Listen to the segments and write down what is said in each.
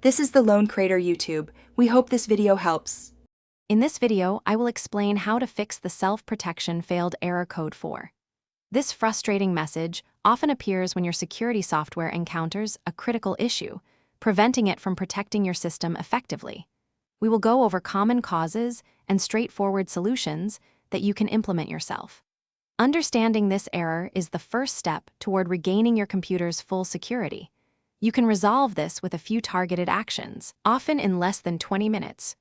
This is the Lone Crater YouTube. We hope this video helps. In this video, I will explain how to fix the self-protection failed error code 4. This frustrating message often appears when your security software encounters a critical issue, preventing it from protecting your system effectively. We will go over common causes and straightforward solutions that you can implement yourself. Understanding this error is the first step toward regaining your computer's full security. You can resolve this with a few targeted actions, often in less than 20 minutes.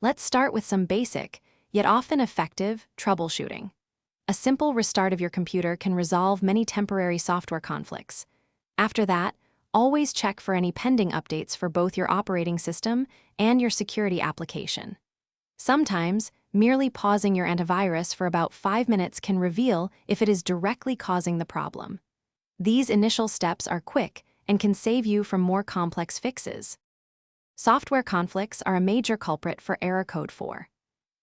Let's start with some basic, yet often effective, troubleshooting. A simple restart of your computer can resolve many temporary software conflicts. After that, always check for any pending updates for both your operating system and your security application. Sometimes, merely pausing your antivirus for about 5 minutes can reveal if it is directly causing the problem. These initial steps are quick and can save you from more complex fixes. Software conflicts are a major culprit for error code 4.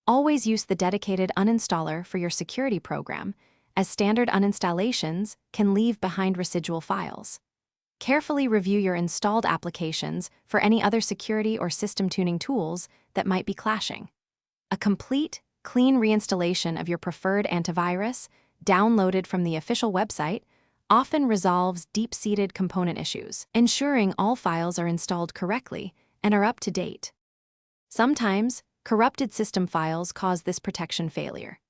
Always use the dedicated uninstaller for your security program, as standard uninstallations can leave behind residual files. Carefully review your installed applications for any other security or system tuning tools that might be clashing. A complete, clean reinstallation of your preferred antivirus, downloaded from the official website, often resolves deep-seated component issues, ensuring all files are installed correctly and are up to date. Sometimes, corrupted system files cause this protection failure.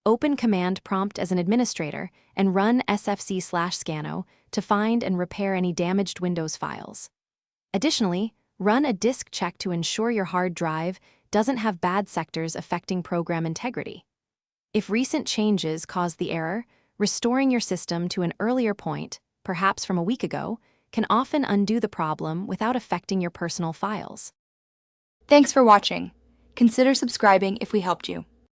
Open Command Prompt as an administrator and run sfc/scano to find and repair any damaged Windows files. Additionally, run a disk check to ensure your hard drive doesn't have bad sectors affecting program integrity. If recent changes caused the error, restoring your system to an earlier point, perhaps from a week ago, can often undo the problem without affecting your personal files. Thanks for watching. Consider subscribing if we helped you.